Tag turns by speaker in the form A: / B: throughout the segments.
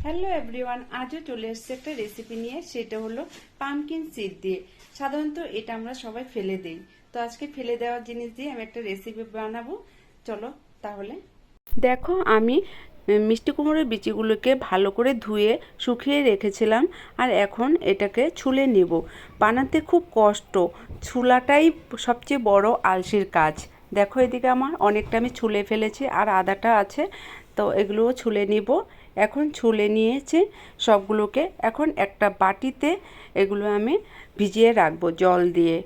A: Hello everyone, আজও চলে এসেছে একটা রেসিপি নিয়ে। সেটা হলো পামকিন সিড দিয়ে। সাধারণত এটা আমরা সবাই ফেলে দিই, তো আজকে ফেলে দেওয়ার জিনিস দিয়ে আমি একটা রেসিপি বানাবো। চলো তাহলে। দেখো, আমি মিষ্টি কুমড়োর বিচিগুলোকে ভালো করে ধুয়ে শুকিয়ে রেখেছিলাম, আর এখন এটাকে ছুলে নেব। বানাতে খুব কষ্ট, ছুলাটাই সবচেয়ে বড় আলসির কাজ। দেখো, এদিকে আমার অনেকটা আমি ছুলে ফেলেছি, আর আদাটা আছে, তো এগুলোও ছুলে নিব। এখন ছুলে নিয়েছি সবগুলোকে। এখন একটা বাটিতে এগুলো আমি ভিজিয়ে রাখবো জল দিয়ে।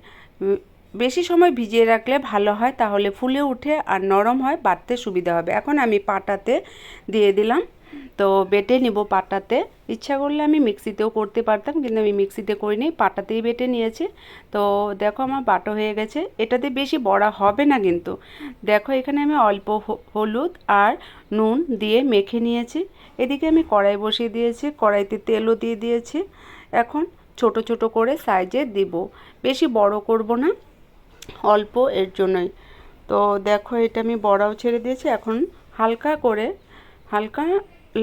A: বেশি সময় ভিজিয়ে রাখলে ভালো হয়, তাহলে ফুলে উঠে আর নরম হয়, বাটতে সুবিধা হবে। এখন আমি পাটাতে দিয়ে দিলাম, তো বেটে নিব পাটাতে। ইচ্ছা করলে আমি মিক্সিতেও করতে পারতাম, কিন্তু আমি মিক্সিতে করিনি, পাটাতেই বেটে নিয়েছি। তো দেখো, আমার বাটা হয়ে গেছে। এটাতে বেশি বড়া হবে না কিন্তু। দেখো, এখানে আমি অল্প হলুদ আর নুন দিয়ে মেখে নিয়েছি। এদিকে আমি কড়াই বসিয়ে দিয়েছি, কড়াইতে তেলও দিয়ে দিয়েছি। এখন ছোট ছোট করে সাইজে দিব, বেশি বড় করব না, অল্প, এর জন্যই। তো দেখো, এটা আমি বড়াও ছেড়ে দিয়েছি। এখন হালকা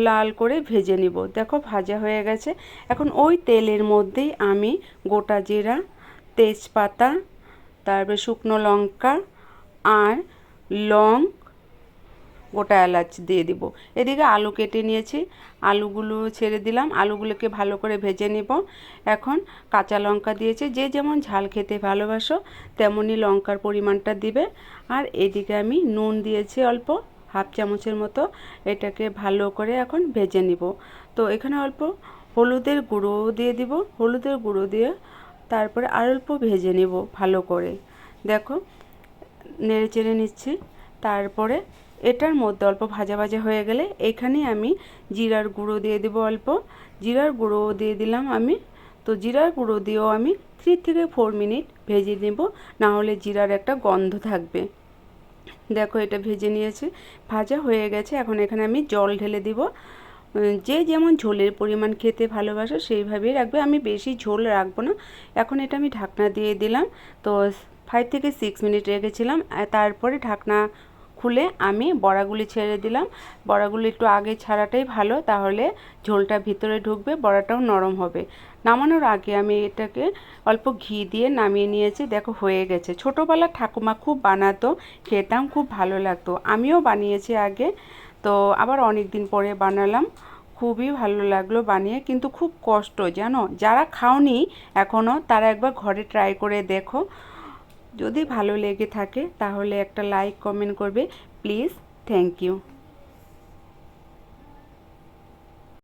A: লাল করে ভেজে নিব। দেখো, ভাজা হয়ে গেছে। এখন ওই তেলের মধ্যেই আমি গোটা জিরা, তেজপাতা, তারপরে শুকনো লঙ্কা আর লং, গোটা এলাচ দিয়ে দিব। এদিকে আলু কেটে নিয়েছি, আলুগুলো ছেড়ে দিলাম। আলুগুলোকে ভালো করে ভেজে নেব। এখন কাঁচা লঙ্কা দিয়েছি, যে যেমন ঝাল খেতে ভালোবাসো তেমনই লঙ্কার পরিমাণটা দিবে। আর এদিকে আমি নুন দিয়েছি অল্প, হাফ চামচের মতো। এটাকে ভালো করে এখন ভেজে নিব। তো এখানে অল্প হলুদের গুঁড়ো দিয়ে দিব। হলুদের গুঁড়ো দিয়ে তারপরে আর অল্প ভেজে নিব ভালো করে। দেখো, নেড়ে চেড়ে নিচ্ছি। তারপরে এটার মধ্যে অল্প ভাজা ভাজা হয়ে গেলে এখানে আমি জিরার গুঁড়ো দিয়ে দেবো অল্প। জিরার গুঁড়ো দিয়ে দিলাম আমি। তো জিরার গুঁড়ো দিয়েও আমি 3 থেকে 4 মিনিট ভেজে নেব, না হলে জিরার একটা গন্ধ থাকবে। দেখো, এটা ভেজে নিয়েছি, ভাজা হয়ে গেছে। এখন এখানে আমি জল ঢেলে দিব। যে যেমন ঝোলের পরিমাণ খেতে ভালোবাসো সেইভাবেই রাখবে, আমি বেশি ঝোল রাখবো না। এখন এটা আমি ঢাকনা দিয়ে দিলাম। তো 5 থেকে 6 মিনিট রেখেছিলাম, তারপরে ঢাকনা খুলে আমি বড়াগুলি ছেড়ে দিলাম। বড়াগুলি একটু আগে ছাড়াটাই ভালো, তাহলে ঝোলটা ভিতরে ঢুকবে, বড়াটাও নরম হবে। নামানোর আগে আমি এটাকে অল্প ঘি দিয়ে নামিয়ে নিয়েছি। দেখো, হয়ে গেছে। ছোটোবেলার ঠাকুমা খুব বানাতো, খেতাম, খুব ভালো লাগতো। আমিও বানিয়েছি আগে, তো আবার অনেক দিন পরে বানালাম। খুবই ভালো লাগলো বানিয়ে, কিন্তু খুব কষ্ট জানো। যারা খাওনি এখনও, তারা একবার ঘরে ট্রাই করে দেখো। যদি ভালো লেগে থাকে তাহলে একটা লাইক কমেন্ট করবে প্লিজ। Thank you.